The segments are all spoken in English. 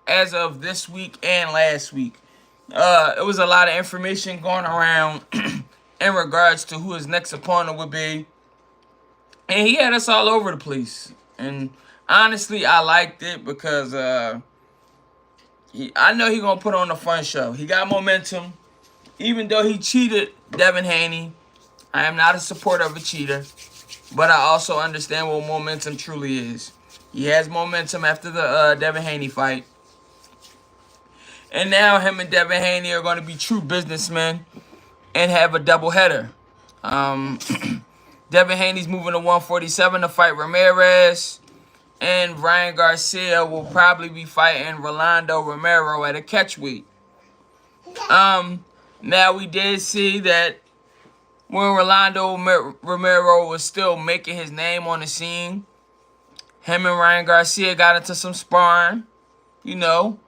as of this week and last week. It was a lot of information going around in regards to who his next opponent would be. And he had us all over the place. And honestly, I liked it because I know he gonna put on a fun show. He got momentum. Even though he cheated Devin Haney, I am not a supporter of a cheater. But I also understand what momentum truly is. He has momentum after the Devin Haney fight. And now him and Devin Haney are going to be true businessmen and have a doubleheader. Devin Haney's moving to 147 to fight Ramirez. And Ryan Garcia will probably be fighting Rolando Romero at a catchweight. Now we did see that when Rolando Romero was still making his name on the scene, him and Ryan Garcia got into some sparring, you know.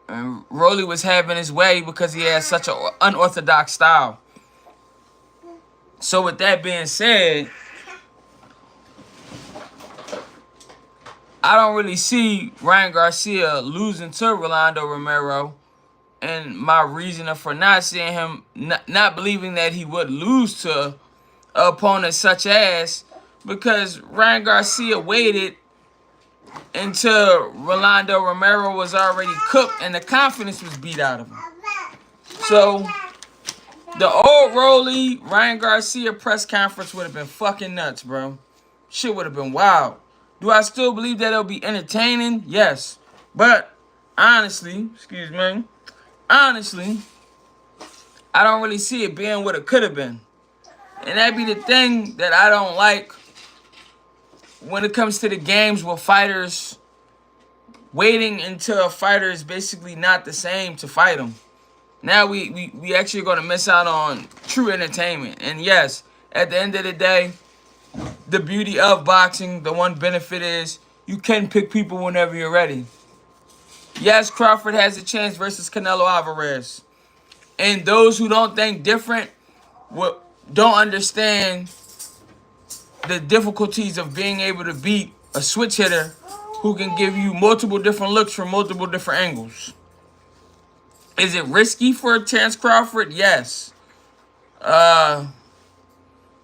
And Rolly was having his way because he has such an unorthodox style. So with that being said, I don't really see Ryan Garcia losing to Rolando Romero. And my reasoning for not seeing him, not believing that he would lose to opponents such as, because Ryan Garcia waited until Rolando Romero was already cooked and the confidence was beat out of him. So the old Rolly Ryan Garcia press conference would have been fucking nuts, bro. Shit would have been wild. Do I still believe that it'll be entertaining? Yes. But honestly, I don't really see it being what it could have been. And that'd be the thing that I don't like when it comes to the games with fighters waiting until a fighter is basically not the same to fight him. Now we actually are going to miss out on true entertainment. And yes, at the end of the day, the beauty of boxing, the one benefit is you can pick people whenever you're ready. Yes, Crawford has a chance versus Canelo Alvarez. And those who don't think different don't understand the difficulties of being able to beat a switch hitter who can give you multiple different looks from multiple different angles. Is it risky for Terence Crawford? Yes.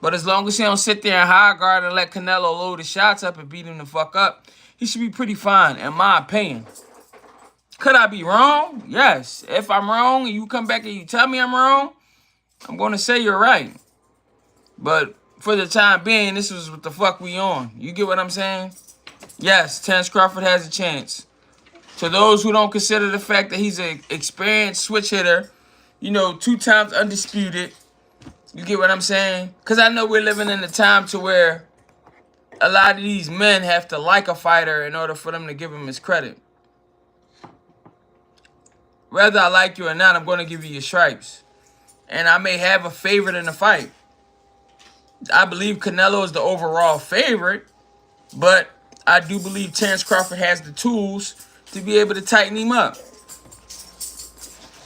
But as long as he don't sit there and high guard and let Canelo load the shots up and beat him the fuck up, he should be pretty fine, in my opinion. Could I be wrong? Yes. If I'm wrong and you come back and you tell me I'm wrong, I'm going to say you're right. But for the time being, this is what the fuck we on. You get what I'm saying? Yes, Terence Crawford has a chance. To those who don't consider the fact that he's an experienced switch hitter, 2 times undisputed, you get what I'm saying? Because I know we're living in a time to where a lot of these men have to like a fighter in order for them to give him his credit. Whether I like you or not, I'm going to give you your stripes. And I may have a favorite in the fight. I believe Canelo is the overall favorite, but I do believe Terence Crawford has the tools to be able to tighten him up.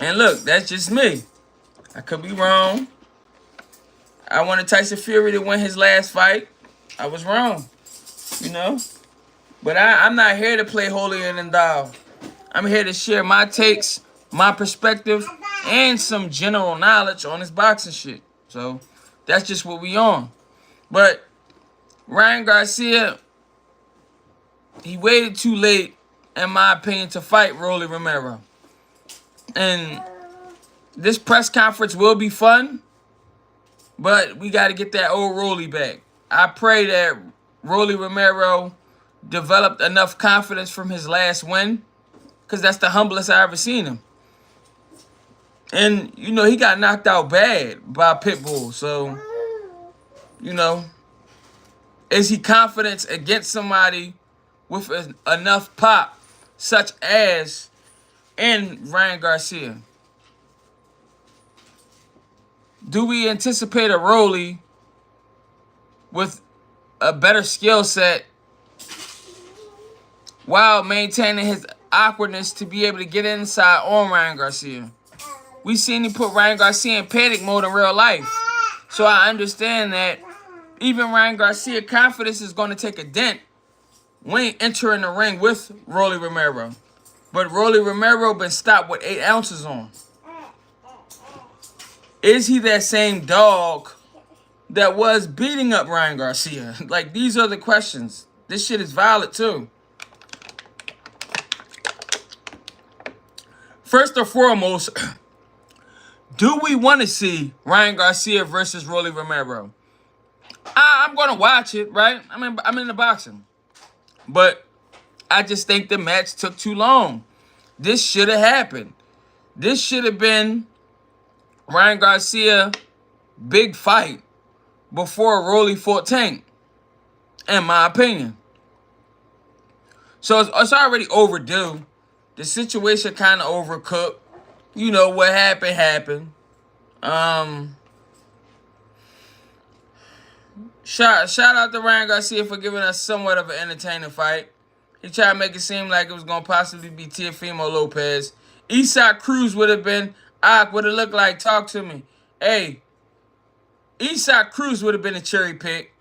And look, that's just me. I could be wrong. I wanted Tyson Fury to win his last fight. I was wrong, But I'm not here to play holier than thou. I'm here to share my takes, my perspective, and some general knowledge on this boxing shit. So that's just what we on. But Ryan Garcia, he waited too late, in my opinion, to fight Rolly Romero. And this press conference will be fun, but we got to get that old Rolly back. I pray that Rolly Romero developed enough confidence from his last win, because that's the humblest I ever seen him. And, he got knocked out bad by Pitbull. So, is he confident against somebody with enough pop, such as in Ryan Garcia? Do we anticipate a Rolly with a better skill set while maintaining his awkwardness to be able to get inside on Ryan Garcia? We seen him put Ryan Garcia in panic mode in real life. So I understand that even Ryan Garcia's confidence is going to take a dent when entering the ring with Rolly Romero. But Rolly Romero been stopped with 8 ounces on. Is he that same dog that was beating up Ryan Garcia? Like, these are the questions. This shit is valid, too. First and foremost, do we want to see Ryan Garcia versus Rolly Romero? I'm going to watch it, right? I'm in the boxing. But I just think the match took too long. This should have happened. This should have been Ryan Garcia big fight before Rolly fought Tank, in my opinion. So it's already overdue. The situation kind of overcooked. You know, what happened. Shout out to Ryan Garcia for giving us somewhat of an entertaining fight. He tried to make it seem like it was going to possibly be Teofimo Lopez. Eastside Cruz would have been, would have looked like, talk to me. Hey, Eastside Cruz would have been a cherry pick.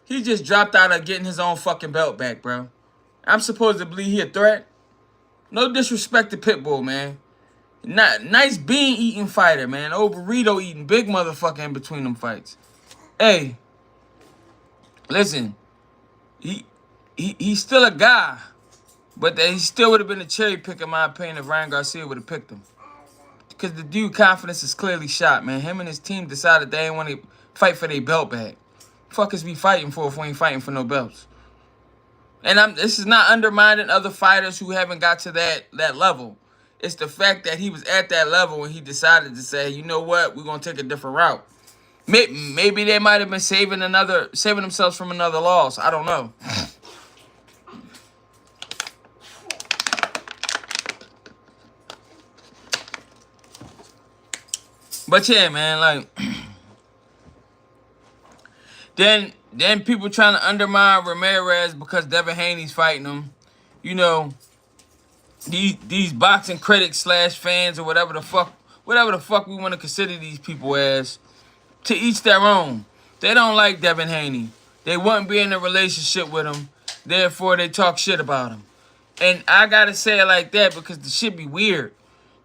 He just dropped out of getting his own fucking belt back, bro. I'm supposed to believe he a threat? No disrespect to Pitbull, man. Nice bean eating fighter, man. Old burrito eating big motherfucker in between them fights. Hey, listen, he's still a guy, but he still would have been a cherry pick in my opinion if Ryan Garcia would have picked him. Because the dude confidence is clearly shot, man. Him and his team decided they ain't want to fight for their belt back. Fuck is we fighting for if we ain't fighting for no belts? And this is not undermining other fighters who haven't got to that level. It's the fact that he was at that level and he decided to say, you know what, we're gonna take a different route. Maybe they might have been saving themselves from another loss. I don't know. But yeah, man, like then people trying to undermine Ramirez because Devin Haney's fighting him. You know, these boxing critics / fans or whatever the fuck we want to consider these people as, to each their own. They don't like Devin Haney. They wouldn't be in a relationship with him. Therefore, they talk shit about him. And I gotta say it like that because the shit be weird.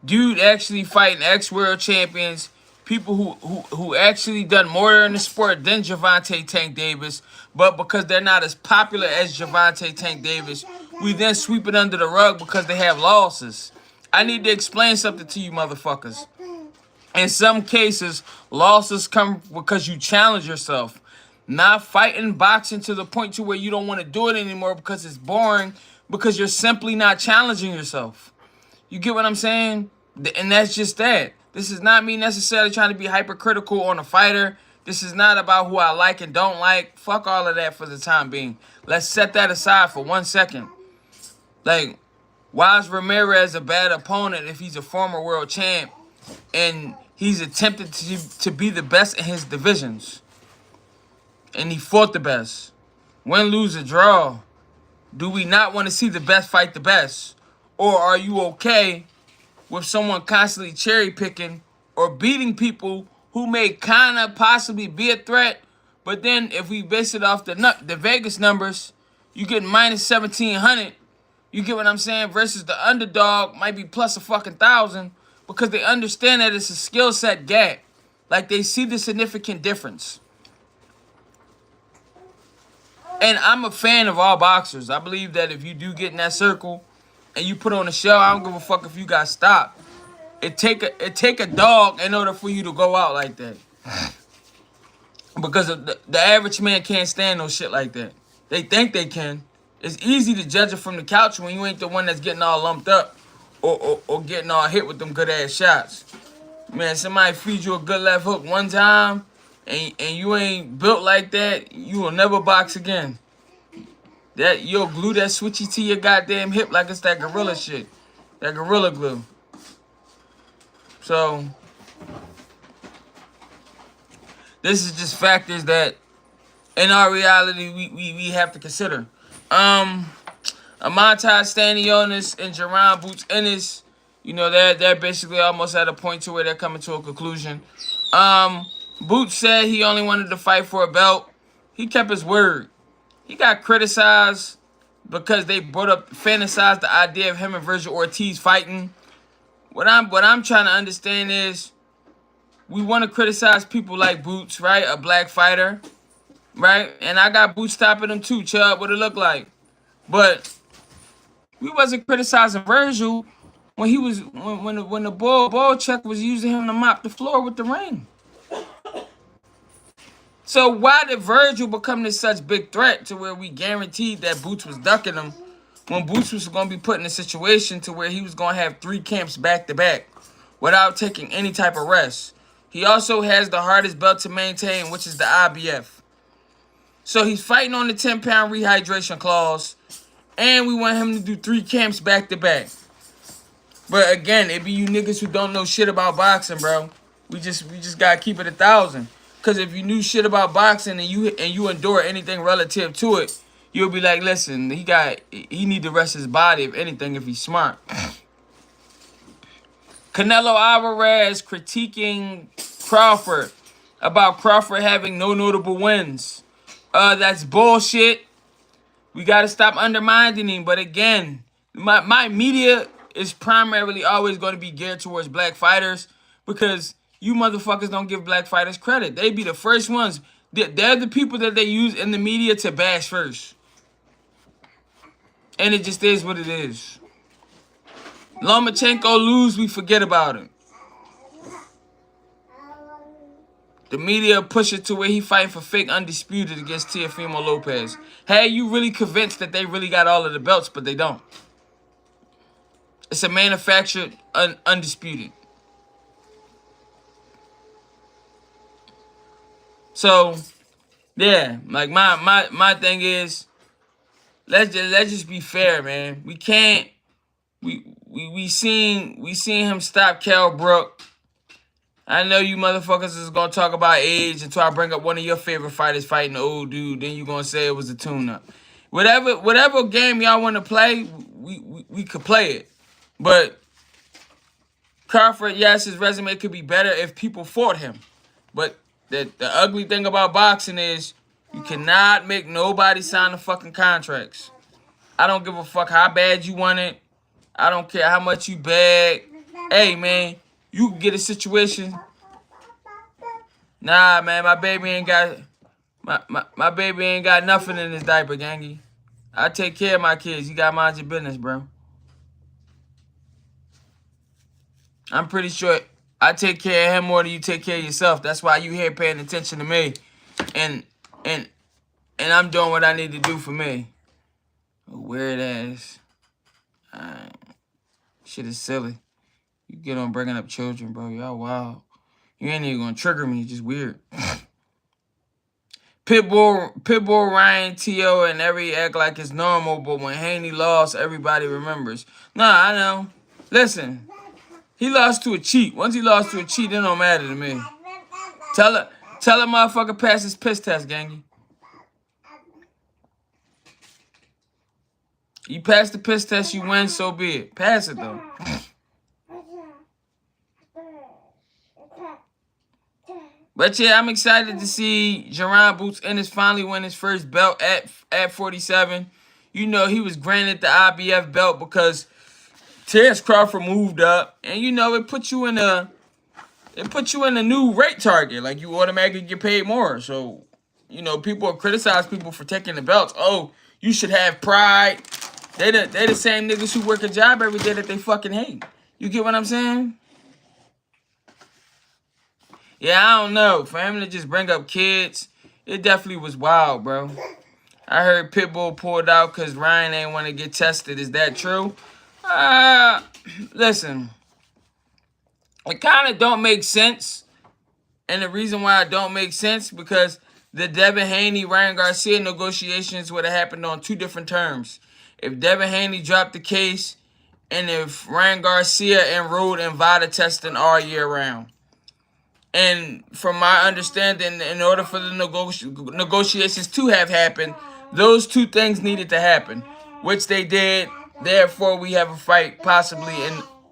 Dude actually fighting ex-world champions, people who actually done more in the sport than Gervonta Tank Davis, but because they're not as popular as Gervonta Tank Davis, we then sweep it under the rug because they have losses. I need to explain something to you motherfuckers. In some cases, losses come because you challenge yourself. Not fighting boxing to the point to where you don't want to do it anymore because it's boring, because you're simply not challenging yourself. You get what I'm saying? And that's just that. This is not me necessarily trying to be hypercritical on a fighter. This is not about who I like and don't like. Fuck all of that for the time being. Let's set that aside for 1 second. Like, why is Ramirez a bad opponent if he's a former world champ and he's attempted to be the best in his divisions? And he fought the best. Win, lose, or draw. Do we not want to see the best fight the best? Or are you okay with someone constantly cherry picking or beating people who may kind of possibly be a threat, but then if we base it off the Vegas numbers, you get minus 1,700. You get what I'm saying? Versus the underdog might be plus a fucking 1,000 because they understand that it's a skill set gap. Like, they see the significant difference. And I'm a fan of all boxers. I believe that if you do get in that circle and you put on a show, I don't give a fuck if you got stopped. It take a dog in order for you to go out like that. Because the average man can't stand no shit like that. They think they can. It's easy to judge it from the couch when you ain't the one that's getting all lumped up or getting all hit with them good ass shots. Man, somebody feed you a good left hook one time and you ain't built like that, you will never box again. That you'll glue that switchy to your goddamn hip like it's that gorilla shit. That gorilla glue. So this is just factors that in our reality we have to consider. Amontai Stanionis and Jerron Boots Ennis, you know, they're basically almost at a point to where they're coming to a conclusion. Boots said he only wanted to fight for a belt. He kept his word. He got criticized because they brought up, fantasized the idea of him and Virgil Ortiz fighting. What I'm trying to understand is, we want to criticize people like Boots, right? A black fighter, right? And I got Boots stopping him too, Chubb, what it look like. But we wasn't criticizing Virgil when he was when the ball check was using him to mop the floor with the ring. So why did Virgil become this such big threat to where we guaranteed that Boots was ducking him when Boots was going to be put in a situation to where he was going to have 3 camps back to back without taking any type of rest? He also has the hardest belt to maintain, which is the IBF. So he's fighting on the 10-pound rehydration clause, and we want him to do 3 camps back to back. But again, it be you niggas who don't know shit about boxing, bro. We just gotta keep it 1,000. Cause if you knew shit about boxing and you endure anything relative to it, you'll be like, listen, he need to rest his body, if anything, if he's smart. Canelo Alvarez critiquing Crawford about Crawford having no notable wins. That's bullshit. We gotta stop undermining him. But again, my media is primarily always going to be geared towards black fighters because you motherfuckers don't give black fighters credit. They be the first ones. They're the people that they use in the media to bash first. And it just is what it is. Lomachenko lose, we forget about him. The media push it to where he fighting for fake undisputed against Teofimo Lopez. Hey, you really convinced that they really got all of the belts, but they don't. It's a manufactured undisputed. So, yeah, like my thing is, let's just be fair, man. We can't. We seen him stop Kell Brook. I know you motherfuckers is gonna talk about age until I bring up one of your favorite fighters fighting the old dude. Then you gonna say it was a tune-up. Whatever game y'all want to play, we could play it. But Crawford, yes, his resume could be better if people fought him. But the ugly thing about boxing is you cannot make nobody sign the fucking contracts. I don't give a fuck how bad you want it. I don't care how much you beg. Hey, man, you can get a situation. Nah, man, my baby ain't got my baby ain't got nothing in his diaper, gangy. I take care of my kids. You gotta mind your business, bro. I'm pretty sure I take care of him more than you take care of yourself. That's why you here paying attention to me. And I'm doing what I need to do for me. Weird ass. Shit is silly. You get on bringing up children, bro. Y'all wild. You ain't even gonna trigger me. It's just weird. Pitbull, Ryan, T.O. and every act like it's normal, but when Haney lost, everybody remembers. Nah, I know. Listen, he lost to a cheat. Once he lost to a cheat, it don't matter to me. Tell a motherfucker pass his piss test, gangy. You pass the piss test, you win, so be it. Pass it, though. But yeah, I'm excited to see Jerron Boots Ennis finally win his first belt at 47. You know, he was granted the IBF belt because Terrence Crawford moved up. And you know, it put you in a new rate target. Like, you automatically get paid more. So, you know, people criticize people for taking the belts. Oh, you should have pride. They the same niggas who work a job every day that they fucking hate. You get what I'm saying? Yeah, I don't know. For him to just bring up kids, it definitely was wild, bro. I heard Pitbull pulled out because Ryan ain't want to get tested. Is that true? Listen. It kind of don't make sense. And the reason why it don't make sense, because the Devin Haney, Ryan Garcia negotiations would have happened on 2 different terms. If Devin Haney dropped the case, and if Ryan Garcia enrolled in VADA testing all year round. And from my understanding, in order for the negotiations to have happened, those 2 things needed to happen, which they did. Therefore, we have a fight possibly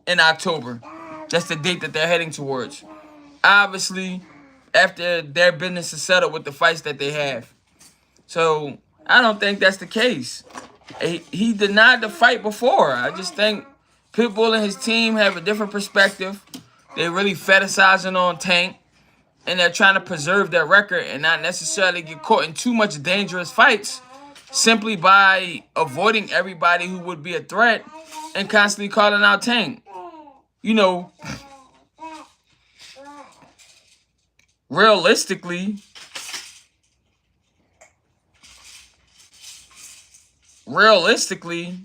in October. That's the date that they're heading towards. Obviously, after their business is settled with the fights that they have. So, I don't think that's the case. He denied the fight before. I just think Pitbull and his team have a different perspective. They really fetishizing on Tank, and they're trying to preserve their record and not necessarily get caught in too much dangerous fights simply by avoiding everybody who would be a threat and constantly calling out Tank. You know, realistically, realistically,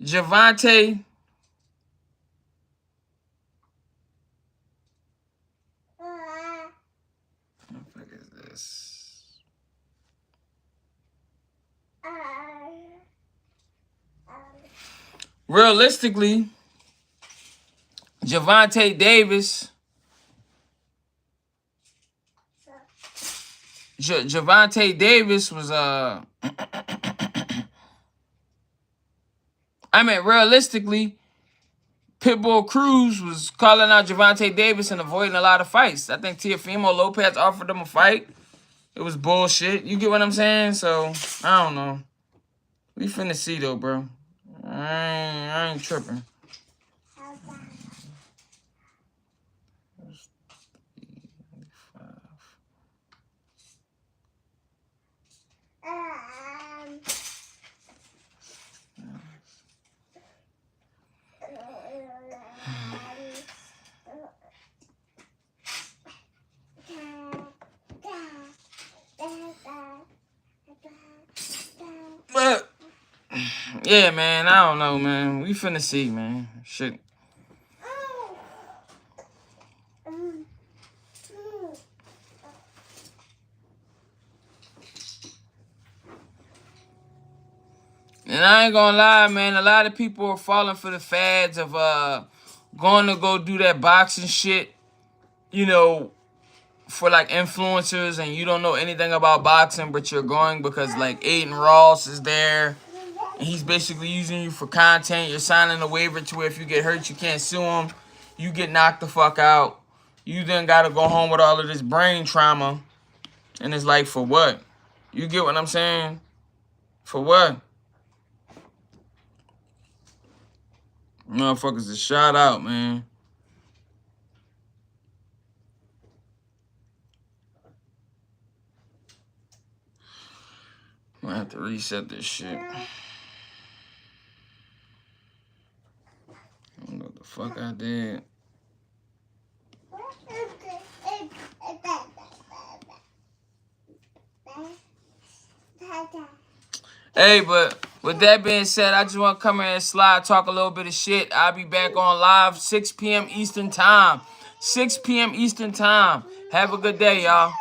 Javante. What the fuck is this? Realistically, Javante Davis. Javante Davis was I mean, realistically, Pitbull Cruz was calling out Javante Davis and avoiding a lot of fights. I think Teofimo Lopez offered him a fight. It was bullshit. You get what I'm saying? So, I don't know. We finna see, though, bro. I ain't tripping. But, yeah, man, I don't know, man. We finna see, man. Shit. And I ain't gonna lie, man, a lot of people are falling for the fads of going to go do that boxing shit, you know, for like influencers, and you don't know anything about boxing, but you're going because like Aiden Ross is there. And he's basically using you for content. You're signing a waiver to where if you get hurt, you can't sue him. You get knocked the fuck out. You then gotta go home with all of this brain trauma. And it's like, for what? You get what I'm saying? For what? Motherfuckers is shot out, man. I'm gonna have to reset this shit. I don't know what the fuck I did. Hey, but with that being said, I just want to come here and slide, talk a little bit of shit. I'll be back on live 6 p.m. Eastern time. 6 p.m. Eastern time. Have a good day, y'all.